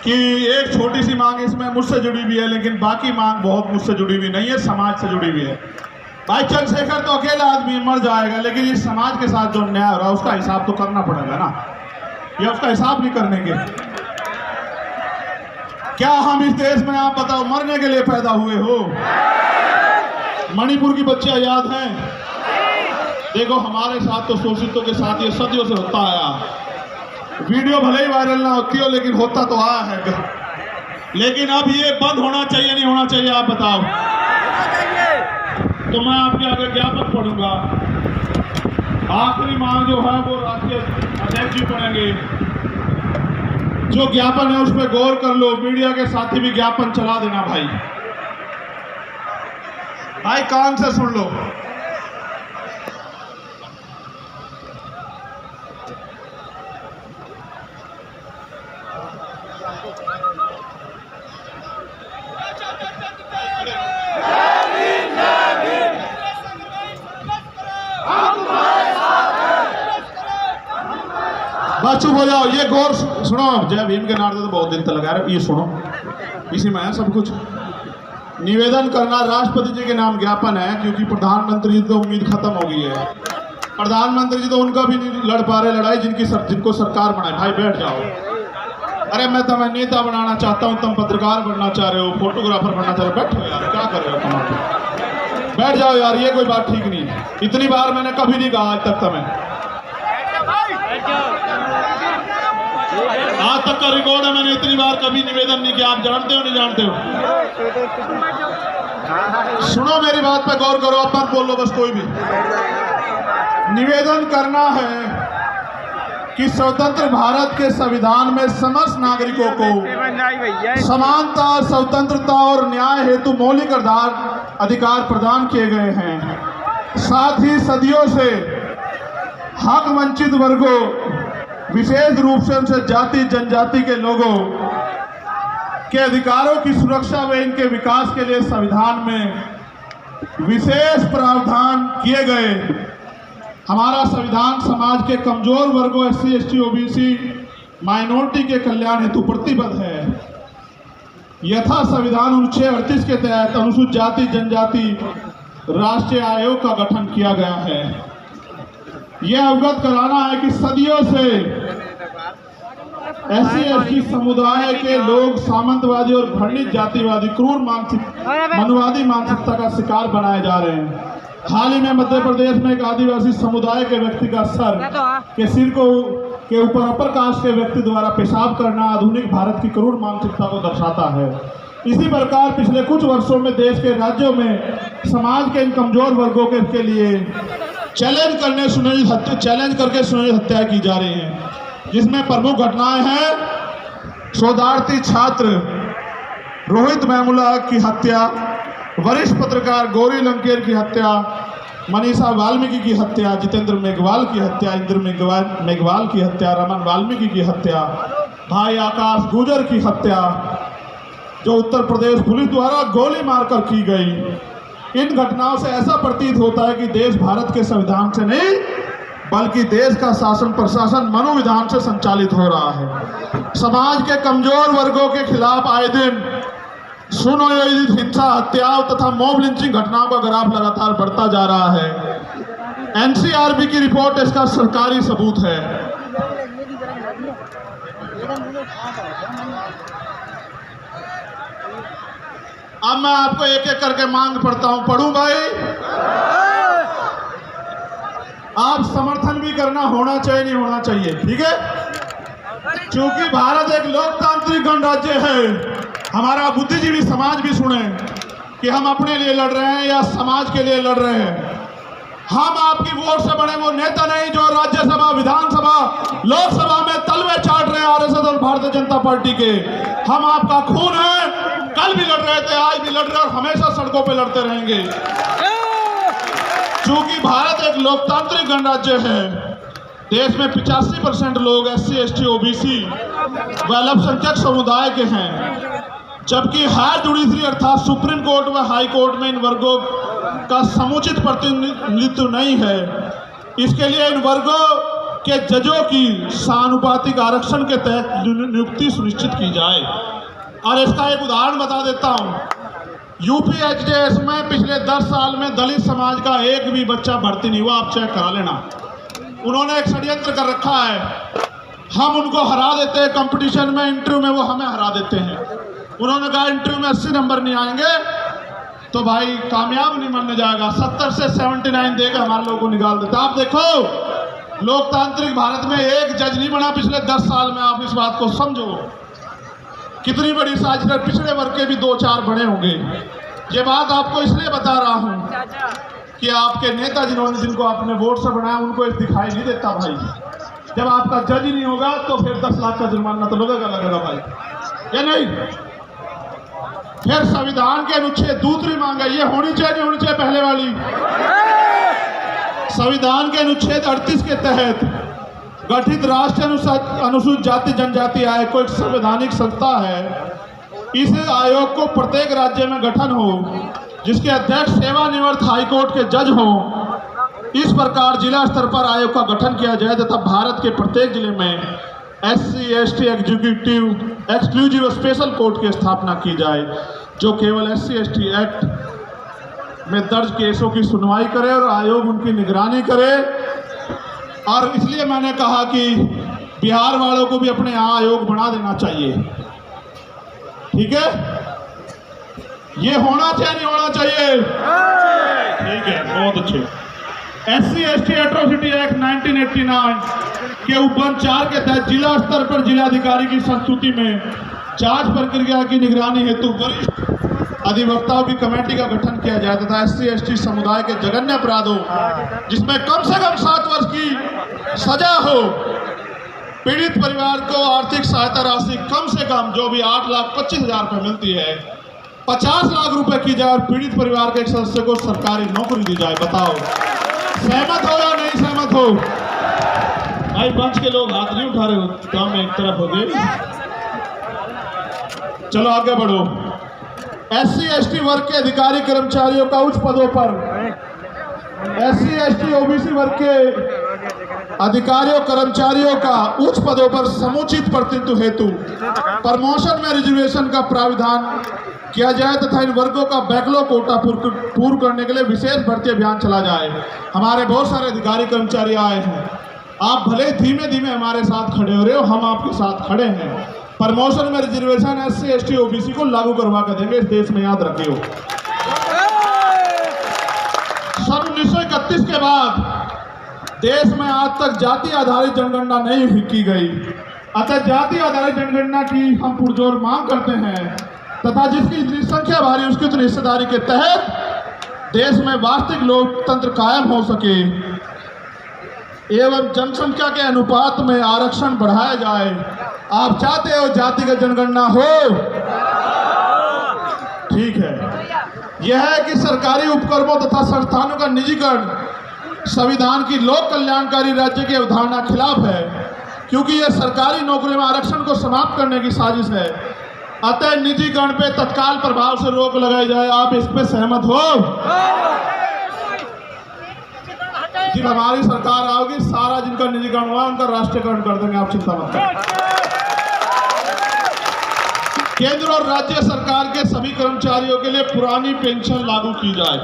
कि एक छोटी सी मांग इसमें मुझसे जुड़ी हुई है, लेकिन बाकी मांग बहुत मुझसे जुड़ी हुई नहीं है, समाज से जुड़ी हुई है। भाई चंद्रशेखर तो अकेला आदमी मर जाएगा, लेकिन इस समाज के साथ जो अन्याय हो रहा है उसका हिसाब तो करना पड़ेगा ना। ये उसका हिसाब नहीं करने के क्या हम इस देश में, आप बताओ, मरने के लिए पैदा हुए हो? मणिपुर की बच्चियां याद हैं? देखो हमारे साथ तो शोषितों के साथ ये सदियों से होता आया। वीडियो भले ही वायरल ना होती हो, लेकिन होता तो आया है। लेकिन अब ये बंद होना चाहिए, नहीं होना चाहिए, आप बताओ? तो मैं आपके आगे ज्ञापन पढ़ूंगा। आखिरी मांग जो है वो राष्ट्रीय अध्यक्ष जी पढ़ेंगे। जो ज्ञापन है उस पर गौर कर लो, मीडिया के साथी भी ज्ञापन चला देना भाई। भाई कान से सुन लो। बस चुप हो जाओ, ये गौर सुनो। जय भीम के नारे तो बहुत दिन तक लगा रहे, ये सुनो, इसी में है सब कुछ। निवेदन करना राष्ट्रपति जी के नाम ज्ञापन है, क्योंकि प्रधानमंत्री जी तो उम्मीद खत्म हो गई है। प्रधानमंत्री जी तो उनका भी नहीं लड़ पा रहे लड़ाई जिनको सरकार बनाए। भाई बैठ जाओ। अरे मैं तुम्हें नेता बनाना चाहता हूँ, तुम पत्रकार बनना चाह रहे हो, फोटोग्राफर बनना चाह रहे हो। बैठो यार, क्या कर रहे हो तुम? बैठ जाओ यार, ये कोई बात ठीक नहीं है। इतनी बार मैंने कभी नहीं कहा आज तक तुम्हें, आज तक का रिकॉर्ड है, मैंने इतनी बार कभी निवेदन नहीं किया। आप जानते हो नहीं जानते हो? सुनो मेरी बात पे गौर करो, अब मत बोलो बस कोई भी। निवेदन करना है कि स्वतंत्र भारत के संविधान में समस्त नागरिकों को समानता, स्वतंत्रता और न्याय हेतु मौलिक अधिकार प्रदान किए गए हैं। साथ ही सदियों से हक वंचित वर्गों, विशेष रूप से उनसे जाति जनजाति के लोगों के अधिकारों की सुरक्षा व इनके विकास के लिए संविधान में विशेष प्रावधान किए गए। हमारा संविधान समाज के कमजोर वर्गों, SC, ST, OBC, माइनॉरिटी के कल्याण हेतु प्रतिबद्ध है। यथा संविधान अनुच्छेद 38 के तहत अनुसूचित जाति जनजाति राष्ट्रीय आयोग का गठन किया गया है। यह अवगत कराना है कि सदियों से SC, ST समुदाय के लोग सामंतवादी और भ्रमित जातिवादी क्रूर मनुवादी मानसिकता का शिकार बनाए जा रहे हैं। हाल ही में मध्य प्रदेश में एक आदिवासी समुदाय के व्यक्ति का सिर के ऊपर अपर कास्ट के व्यक्ति द्वारा पेशाब करना आधुनिक भारत की क्रूर मानसिकता को दर्शाता है। इसी प्रकार पिछले कुछ वर्षों में देश के राज्यों में समाज के इन कमजोर वर्गों के लिए चैलेंज करके सुनियोजित हत्याएं की जा रही हैं, जिसमें प्रमुख घटनाएं हैं शोधार्थी छात्र रोहित वेमुला की हत्या, वरिष्ठ पत्रकार गौरी लंकेर की हत्या, मनीषा वाल्मीकि की हत्या, जितेंद्र मेघवाल की हत्या, इंद्र मेघवाल की हत्या, रमन वाल्मीकि की हत्या, भाई आकाश गुजर की हत्या जो उत्तर प्रदेश पुलिस द्वारा गोली मारकर की गई। इन घटनाओं से ऐसा प्रतीत होता है कि देश भारत के संविधान से नहीं बल्कि देश का शासन प्रशासन मनोविधान से संचालित हो रहा है। समाज के कमजोर वर्गों के खिलाफ आए दिन सुनियोजित हिंसा, हत्याओं तथा मॉब लिंचिंग घटनाओं का ग्राफ लगातार बढ़ता जा रहा है। NCRB की रिपोर्ट इसका सरकारी सबूत है। अब मैं आपको एक एक करके मांग पढ़ता हूं, पढ़ूं भाई? आप समर्थन भी करना, होना चाहिए नहीं होना चाहिए, ठीक है? क्योंकि भारत एक लोकतांत्रिक गणराज्य है। हमारा बुद्धिजीवी समाज भी सुने कि हम अपने लिए लड़ रहे हैं या समाज के लिए लड़ रहे हैं। हम आपकी वोट से बने वो नेता नहीं जो राज्यसभा, विधानसभा, लोकसभा में तलवे चाट रहे हैं RSS और भारतीय जनता पार्टी के। हम आपका खून है, कल भी लड़ रहे थे, आज भी लड़ रहे और हमेशा सड़कों पे लड़ते रहेंगे। क्योंकि भारत एक लोकतांत्रिक गणराज्य है। देश में 85% लोग SC, ST, OBC व अल्पसंख्यक समुदाय के हैं, जबकि हायर जुडिशरी अर्थात सुप्रीम कोर्ट व हाई कोर्ट में इन वर्गों का समुचित प्रतिनिधित्व नहीं है। इसके लिए इन वर्गों के जजों की समानुपातिक आरक्षण के तहत नियुक्ति सुनिश्चित की जाए। और इसका एक उदाहरण बता देता हूँ। यूपीएचडीएस में पिछले 10 साल में दलित समाज का एक भी बच्चा भर्ती नहीं हुआ, आप चेक करा लेना। उन्होंने एक षड्यंत्र कर रखा है, हम उनको हरा देते हैं कंपटीशन में, इंटरव्यू में वो हमें हरा देते हैं। उन्होंने कहा इंटरव्यू में 80 नंबर नहीं आएंगे तो भाई कामयाब नहीं मानने जाएगा, 70 से 79 देकर हमारे लोगों को निकाल देते। आप देखो लोकतांत्रिक भारत में एक जज नहीं बना पिछले 10 साल में, आप इस बात को समझो। कितनी बड़ी साजिश है, पिछड़े वर्ग के भी 2-4 बने होंगे। ये बात आपको इसलिए बता रहा हूँ कि आपके नेता जिनको आपने वोट से बनाया उनको एक दिखाई नहीं देता भाई। जब आपका जज ही नहीं होगा तो फिर 10 लाख का जुर्माना तो लगेगा भाई, या नहीं? फिर संविधान के अनुच्छेद दूसरी मांग है, ये होनी चाहिए नहीं होनी चाहिए पहले वाली। संविधान के अनुच्छेद 38 के तहत गठित राष्ट्रीय अनुसूचित जाति जनजाति आयोग को एक संवैधानिक संस्था है। इस आयोग को प्रत्येक राज्य में गठन हो, जिसके अध्यक्ष सेवानिवृत्त हाईकोर्ट के जज हो। इस प्रकार जिला स्तर पर आयोग का गठन किया जाए तथा भारत के प्रत्येक जिले में SC/ST executive exclusive special court की स्थापना की जाए, जो केवल SC/ST एक्ट में दर्ज केसों की सुनवाई करे और आयोग उनकी निगरानी करे। और इसलिए मैंने कहा कि बिहार वालों को भी अपने यहाँ आयोग बना देना चाहिए, ठीक है? ये होना चाहिए नहीं होना चाहिए? ठीक है, बहुत अच्छे। SC/ST एट्रोसिटी एक्ट 1989 के उपबंध 4 के तहत जिला स्तर पर जिलाधिकारी की संस्तुति में जांच प्रक्रिया की निगरानी हेतु वरिष्ठ अधिवक्ताओं की कमेटी का गठन किया जाए तथा SC/ST समुदाय के जघन्य अपराधों जिसमें कम से कम 7 वर्ष की सजा हो, पीड़ित परिवार को आर्थिक सहायता राशि कम से कम जो भी 8,25,000 रुपये मिलती है 50 लाख रुपए की जाए और पीड़ित परिवार के एक सदस्य को सरकारी नौकरी दी जाए। बताओ सहमत हो या नहीं सहमत हो? भाई मंच के लोग हाथ नहीं उठा रहे हो, काम में एक तरफ हो गए। चलो आगे बढ़ो। SC/ST वर्ग के अधिकारी कर्मचारियों का उच्च पदों पर SC/ST OBC वर्ग के अधिकारियों कर्मचारियों का उच्च पदों पर समुचित प्रतिनिधित्व हेतु प्रमोशन में रिजर्वेशन का प्राविधान किया जाए तथा इन वर्गों का बैकलॉग कोटा पूर्ण करने के लिए विशेष भर्ती अभियान चला जाए। हमारे बहुत सारे अधिकारी कर्मचारी आए हैं, आप भले धीमे धीमे हमारे साथ खड़े हो रहे हो, हम आपके साथ खड़े हैं। प्रमोशन में रिजर्वेशन SC/ST OBC को लागू करवा कर देंगे इस देश में, याद रखियो। सन 1931 के बाद देश में आज तक जाति आधारित जनगणना नहीं की गई, अतः जाति आधारित जनगणना की हम पुरजोर मांग करते हैं तथा जिसकी जितनी संख्या भारी उसकी उतनी हिस्सेदारी के तहत देश में वास्तविक लोकतंत्र कायम हो सके एवं जनसंख्या के अनुपात में आरक्षण बढ़ाया जाए। आप चाहते हो जातिगत जनगणना हो? ठीक है। यह है कि सरकारी उपक्रमों तथा संस्थानों का निजीकरण संविधान की लोक कल्याणकारी राज्य की अवधारणा खिलाफ है, क्योंकि यह सरकारी नौकरी में आरक्षण को समाप्त करने की साजिश है। अतः निजीकरण पे तत्काल प्रभाव से रोक लगाई जाए। आप इस पे सहमत हो? जब हमारी सरकार आओगी सारा जिनका निजीकरण हुआ उनका राष्ट्रीयकरण कर देंगे, आप चिंता मत करें। केंद्र और राज्य सरकार के सभी कर्मचारियों के लिए पुरानी पेंशन लागू की जाए।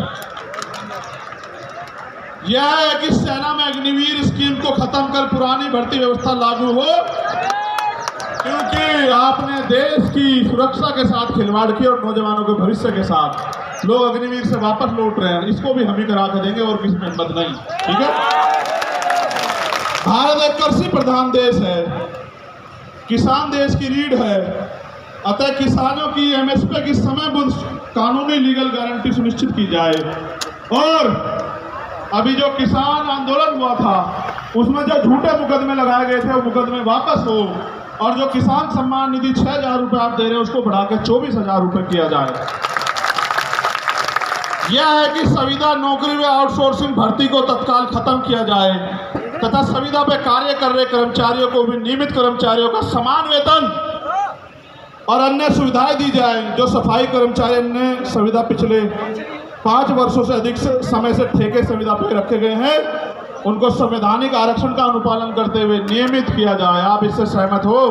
यह है कि सेना में अग्निवीर स्कीम को खत्म कर पुरानी भर्ती व्यवस्था लागू हो, क्योंकि आपने देश की सुरक्षा के साथ खिलवाड़ किया और नौजवानों के भविष्य के साथ लोग अग्निवीर से वापस लौट रहे हैं। इसको भी हम ही करा के देंगे और किसी में हिम्मत नहीं, ठीक है? भारत एक कृषि प्रधान देश है, किसान देश की रीढ़ है, अतः किसानों की MSP की समयबद्ध कानूनी लीगल गारंटी सुनिश्चित की जाए। और अभी जो किसान आंदोलन हुआ था उसमें जो झूठे मुकदमे लगाए गए थे वो मुकदमे वापस हो और जो किसान सम्मान निधि 6,000 रुपये आप दे रहे हैं उसको बढ़ाकर 24,000 रुपये किया जाए। यह है कि संविदा नौकरी में आउटसोर्सिंग भर्ती को तत्काल खत्म किया जाए तथा संविदा पे कार्य कर रहे कर्मचारियों को भी नियमित कर्मचारियों का समान वेतन और अन्य सुविधाएं दी जाए। जो सफाई कर्मचारी ने संविदा पिछले 5 वर्षों से अधिक समय से ठेके संविदा पे रखे गए हैं उनको संवैधानिक आरक्षण का अनुपालन करते हुए नियमित किया जाए। आप इससे सहमत हो?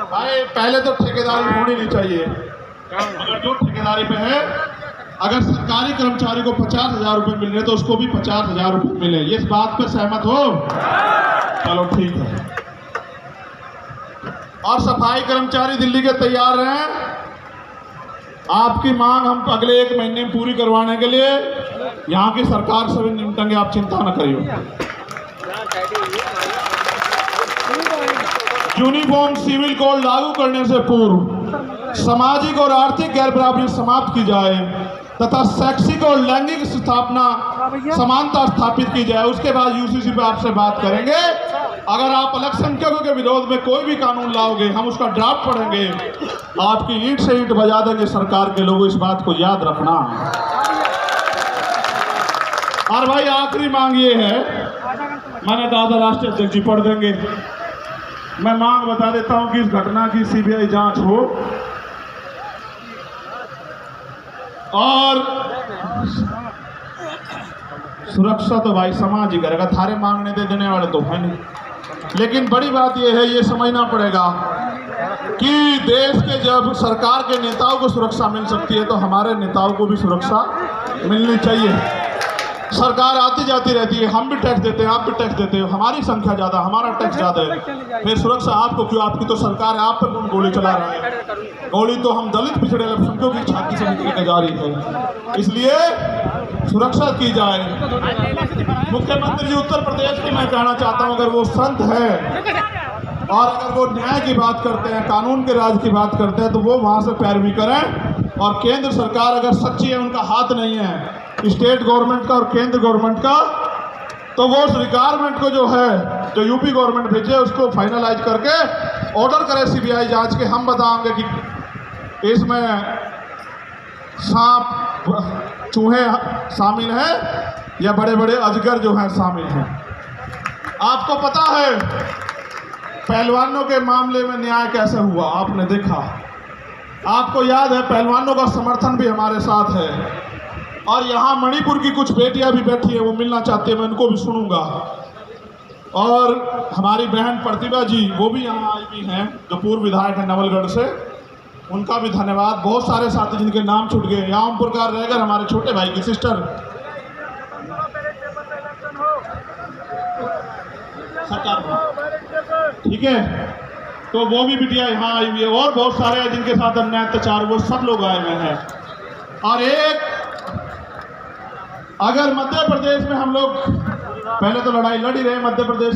भाई पहले तो ठेकेदारी होनी नहीं चाहिए, अगर जो ठेकेदारी पे है, अगर सरकारी कर्मचारी को 50,000 रुपये मिल रहे तो उसको भी 50,000 रुपये मिले। इस बात पे सहमत हो? चलो ठीक है। और सफाई कर्मचारी दिल्ली के तैयार हैं आपकी मांग हम अगले 1 महीने में पूरी करवाने के लिए। यहाँ की सरकार से भी निपटेंगे, आप चिंता न करिए। यूनिफॉर्म सिविल कोड लागू करने से पूर्व सामाजिक और आर्थिक गैर बराबरी समाप्त की जाए तथा शैक्षिक और लैंगिक स्थापना समानता स्थापित की जाए। उसके बाद यूसीसी पे आपसे बात करेंगे। अगर आप अल्पसंख्यकों के विरोध में कोई भी कानून लाओगे, हम उसका ड्राफ्ट पढ़ेंगे, आपकी ईंट से ईंट बजा देंगे सरकार के लोग। इस बात को याद रखना। और भाई आखिरी मांग ये है, मैंने कहा था राष्ट्रीय अध्यक्ष जी पढ़ देंगे, मैं मांग बता देता हूं कि इस घटना की सीबीआई जांच हो और सुरक्षा तो भाई समाज ही करेगा, थारे मांगने दे देने वाले तो है नहीं। लेकिन बड़ी बात यह है, ये समझना पड़ेगा कि देश के जब सरकार के नेताओं को सुरक्षा मिल सकती है तो हमारे नेताओं को भी सुरक्षा मिलनी चाहिए। सरकार आती जाती रहती है, हम भी टैक्स देते हैं, आप भी टैक्स देते हो, हमारी संख्या ज़्यादा, हमारा टैक्स ज़्यादा है, फिर सुरक्षा आपको क्यों? आपकी तो सरकार है, आप पर कौन गोली चला रहा है? गोली तो हम दलित पिछड़े अल्पसंख्यकों की छाती से निकल के जा रही है। इसलिए सुरक्षा की जाए। मुख्यमंत्री जी उत्तर प्रदेश की मैं कहना चाहता हूँ, अगर वो संत है और अगर वो न्याय की बात करते हैं, कानून के राज की बात करते हैं, तो वो वहाँ से पैरवी करें। और केंद्र सरकार अगर सच्ची है, उनका हाथ नहीं है स्टेट गवर्नमेंट का और केंद्र गवर्नमेंट का, तो वो उस रिक्वायरमेंट को जो है, जो यूपी गवर्नमेंट भेजे, उसको फाइनलाइज करके ऑर्डर करे सीबीआई जांच के। हम बताएंगे कि इसमें सांप चूहे शामिल हैं या बड़े बड़े अजगर जो हैं शामिल हैं। आपको पता है पहलवानों के मामले में न्याय कैसे हुआ, आपने देखा, आपको याद है, पहलवानों का समर्थन भी हमारे साथ है। और यहाँ मणिपुर की कुछ बेटियां भी बैठी है, वो मिलना चाहती है, मैं उनको भी सुनूंगा। और हमारी बहन प्रतिभा जी, वो भी यहाँ आई हुई हैं, जो पूर्व विधायक है नवलगढ़ से, उनका भी धन्यवाद। बहुत सारे साथी जिनके नाम छूट गए, यहाँ ओम प्रकाश रहेगर, हमारे छोटे भाई की सिस्टर, ठीक है, तो वो भी बिटिया यहाँ आई हुई है। और बहुत सारे हैं जिनके साथ अन्याय अत्याचार, वो सब लोग आए हुए हैं। और एक, अगर मध्य प्रदेश में हम लोग पहले तो लड़ाई लड़ ही रहे मध्य प्रदेश